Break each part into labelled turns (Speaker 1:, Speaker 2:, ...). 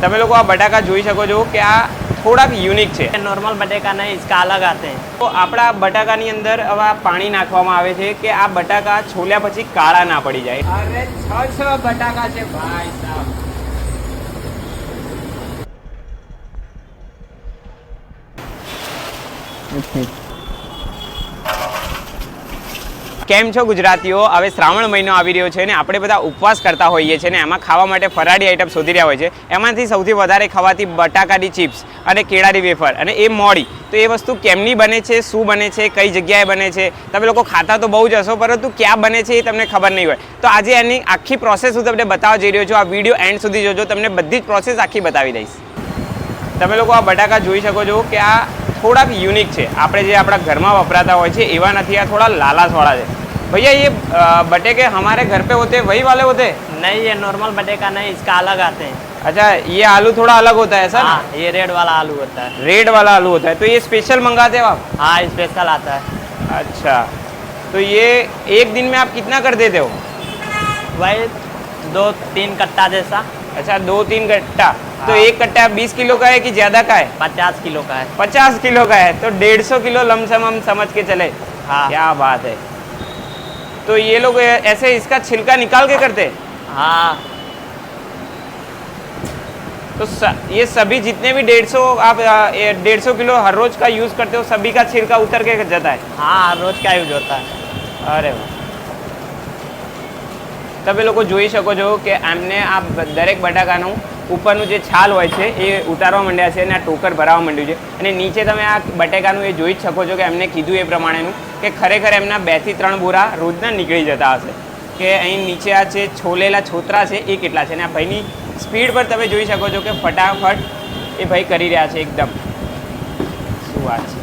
Speaker 1: તમે લોકો આ બટાકા જોઈ શકો છો કે આ થોડાક યુનિક છે.
Speaker 2: नॉर्मल बटेका नहीं, इसका अलग आते हैं.
Speaker 1: તો આપણા બટાકાની અંદર હવે પાણી નાખવામાં આવે છે કે આ બટાકા છોલ્યા પછી કાળા ના પડી જાય.
Speaker 2: अरे 6 बटाका છે भाई साहब.
Speaker 1: કેમ છો ગુજરાતીઓ? હવે શ્રાવણ મહિનો આવી રહ્યો છે અને આપણે બધા ઉપવાસ કરતા હોઈએ છીએ ને એમાં ખાવા માટે ફરાળી આઈટમ શોધી રહ્યા હોય છે. એમાંથી સૌથી વધારે ખવાતી બટાકાની ચિપ્સ અને કેળાની વેફર અને એ મોડી. તો એ વસ્તુ કેમની બને છે, શું બને છે, કઈ જગ્યાએ બને છે, તમે લોકો ખાતા તો બહુ જ હશો, પરંતુ ક્યાં બને છે એ તમને ખબર નહીં હોય. તો આજે એની આખી પ્રોસેસ હું તમને બતાવવા જઈ રહ્યો છું. આ વિડીયો એન્ડ સુધી જોજો, તમને બધી જ પ્રોસેસ આખી બતાવી દઈશ. તમે લોકો આ બટાકા જોઈ શકો છો કે આ થોડાક યુનિક છે. આપણે જે આપણા ઘરમાં વપરાતા હોય છે એવા નથી, આ થોડા લાલાસવાળા છે. भैया ये बटेके हमारे घर पे होते हैं, वही वाले होते हैं?
Speaker 2: नहीं, ये नॉर्मल बटेका नहीं, इसका अलग आते हैं.
Speaker 1: अच्छा, ये आलू थोड़ा अलग होता है ऐसा?
Speaker 2: हाँ, ये रेड वाला आलू होता है.
Speaker 1: रेड वाला आलू होता है. तो ये स्पेशल मंगाते हो आप?
Speaker 2: हाँ, स्पेशल आता है.
Speaker 1: अच्छा, तो ये एक दिन में आप कितना कर देते हो?
Speaker 2: वही 2-3 कट्टा जैसा.
Speaker 1: अच्छा, 2-3 कट्टा. तो
Speaker 2: हाँ.
Speaker 1: एक कट्टा 20 किलो का है कि ज्यादा का है?
Speaker 2: 50 किलो का है.
Speaker 1: 50 किलो का है, तो 150 किलो लमसम हम समझ के चले.
Speaker 2: हाँ.
Speaker 1: क्या बात है. तो ये लोग ऐसे इसका छिलका निकाल के करते हैं?
Speaker 2: हाँ.
Speaker 1: तो ये सभी जितने भी 150 किलो हर रोज का यूज करते हो, सभी का छिलका उतर के जाता है?
Speaker 2: हाँ, रोज का यूज होता है.
Speaker 1: अरे वाह. તમે લોકો જોઈ શકો છો કે એમને આ દરેક બટાકાનું ઉપરનું જે છાલ હોય છે એ ઉતારવા માંડ્યા છે અને આ ટોકર ભરાવા માંડ્યું છે. અને નીચે તમે આ બટાકાનું એ જોઈ જ શકો છો કે એમને કીધું એ પ્રમાણેનું કે ખરેખર એમના 2 થી 3 બોરા રોજના નીકળી જતા હશે. કે અહીં નીચે આ જે છોલેલા છોતરા છે એ કેટલા છે. અને આ ભાઈની સ્પીડ પર તમે જોઈ શકો છો કે ફટાફટ એ ભાઈ કરી રહ્યા છે. એકદમ શું વાત છે,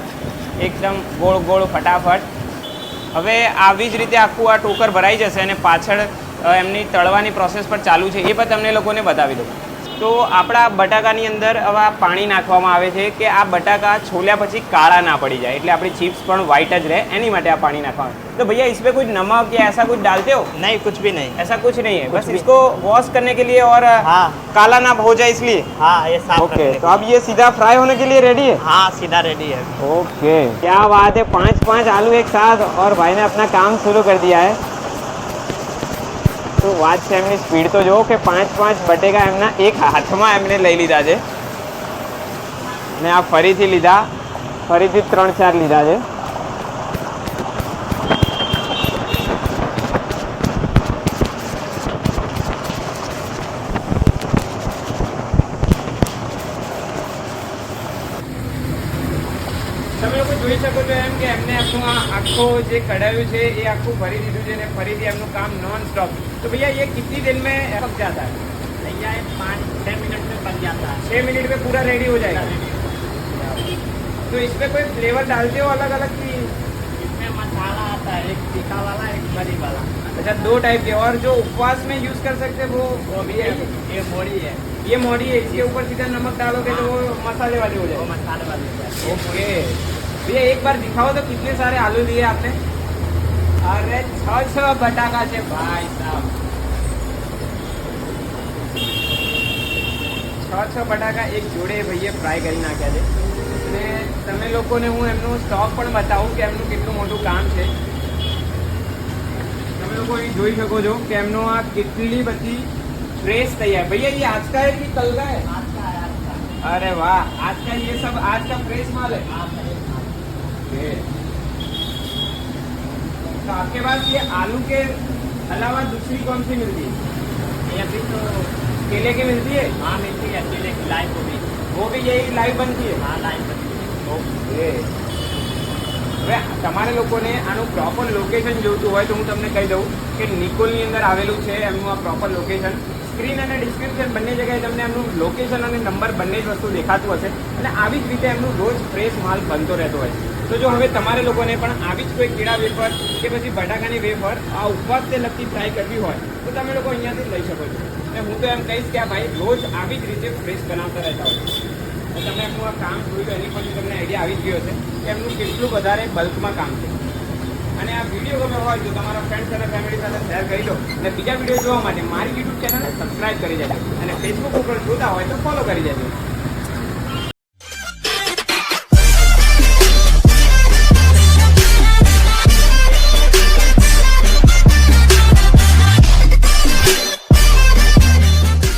Speaker 1: એકદમ ગોળ ગોળ ફટાફટ. હવે આવી જ રીતે આખું આ ટોકર ભરાઈ જશે અને પાછળ એમની તળવાની પ્રોસેસ પર ચાલુ છે, એ પણ તમને લોકોને બતાવી દઉં. તો આપણા બટાકાની અંદર હવે પાણી નાખવામાં આવે છે કે આ બટાકા છોલ્યા પછી કાળા ના પડી જાય, એટલે આપણી ચિપ્સ પણ વ્હાઈટ જ રહે, એની માટે આ પાણી નાખવાનું. तो भैया इसमें कुछ नमक या ऐसा कुछ डालते हो?
Speaker 2: नहीं, कुछ भी नहीं.
Speaker 1: ऐसा कुछ नहीं है, बस इसको वॉश करने के लिए और
Speaker 2: हाँ.
Speaker 1: काला ना हो जाए इसलिए.
Speaker 2: हाँ, ये साफ
Speaker 1: ओके,
Speaker 2: करने
Speaker 1: तो अब ये सीधा फ्राई होने के लिए रेडी है?
Speaker 2: हाँ, सीधा रेडी है.
Speaker 1: ओके, क्या बात है. 5 आलू एक साथ और भाई ने अपना काम शुरू कर दिया है. તો વાત છે એમની સ્પીડ તો જુઓ કે 5 બટેકા એમના એક હાથમાં એમને લઈ લીધા છે અને આ ફરીથી લીધા, ફરીથી 3-4 લીધા છે. તમે લોકો જોઈ શકો છો એમ કે એમને એમનું આ આખો જે કઢાયું છે એ આખું ભરી દીધું છે ને ફરીથી એમનું કામ નॉन स्टॉप. तो भैया ये कितनी देर में पक जाता है?
Speaker 2: भैया ये 5-6 मिनट में बन जाता है.
Speaker 1: 6 मिनट में पूरा रेडी हो जाएगा. तो इसमें कोई फ्लेवर डालते हो अलग अलग की?
Speaker 2: इसमें मसाला आता है, एक तीखा वाला, एक बड़ी वाला.
Speaker 1: अच्छा, 2 टाइप के. और जो उपवास में यूज कर सकते हैं वो भी है?
Speaker 2: ये मोड़ी है.
Speaker 1: ये मोड़ी है, इसके ऊपर सीधा नमक डालोगे तो वो मसाले वाली हो
Speaker 2: वो
Speaker 1: जाएगी.
Speaker 2: मसाले वाली है.
Speaker 1: ओके भैया, एक बार दिखाओ तो कितने सारे आलू लिए आपने?
Speaker 2: अरे 6 बटाका છે ભાઈ સાહેબ.
Speaker 1: 6 બટાકા એક જોડે ભાઈએ ફ્રાય કરી નાખ્યા છે. અને તમે લોકોને હું એમનું સ્ટોક પણ બતાવું કે એમનું કેટલું મોટું કામ છે. તમે લોકો અહીં જોઈ શકો છો કે એમનો આ કેટલી બધી फ्रेश तैयार. भैया ये आज का है कि कल का है?
Speaker 2: आज का है, आज का.
Speaker 1: अरे वाह, आज का ये सब आज का फ्रेश माल है.
Speaker 2: हाँ, फ्रेश माल.
Speaker 1: ओके. तो आपके पास ये आलू के अलावा दूसरी कौन सी मिलती है?
Speaker 2: ये अभी तो
Speaker 1: केले की मिलती है?
Speaker 2: हाँ मिलती है, केले की लाइव
Speaker 1: वो भी यही लाइव बनती है?
Speaker 2: हाँ, लाइव बनती है.
Speaker 1: ओके. હવે તમારે લોકોને આનું પ્રોપર લોકેશન જોઈતું હોય તો હું તમને કહી દઉં કે નિકોલની અંદર આવેલું છે એમનું આ પ્રોપર લોકેશન. સ્ક્રીન અને ડિસ્ક્રિપ્શન બંને જગ્યાએ તમને એમનું લોકેશન અને નંબર બંને જ વસ્તુ દેખાતું હશે. અને આવી જ રીતે એમનું રોજ ફ્રેશ માલ બનતો રહેતો હોય છે. તો જો હવે તમારે લોકોને પણ આવી જ કોઈ કેળા વેફર કે પછી બટાકાની વેફર આ ઉપવાસને લગતી ટ્રાય કરવી હોય તો તમે લોકો અહીંયાથી લઈ શકો છો. અને હું તો એમ કહીશ કે આ ભાઈ રોજ આવી જ રીતે ફ્રેશ બનાવતા રહેતા હોય. તમે એમનું આ કામ જોયું એની પરથી તમને આઈડિયા આવી જ ગયો છે કે એમનું કેટલું વધારે બલ્કમાં કામ છે. અને આ વિડીયો ગમે હોય તો તમારા ફ્રેન્ડ્સ અને ફેમિલી સાથે શેર કરી દો અને બીજા વિડીયો જોવા માટે મારી યુટ્યુબ ચેનલને સબસ્ક્રાઇબ કરી દેજો અને ફેસબુક ઉપર જોતા હોય તો ફોલો કરી દેજો.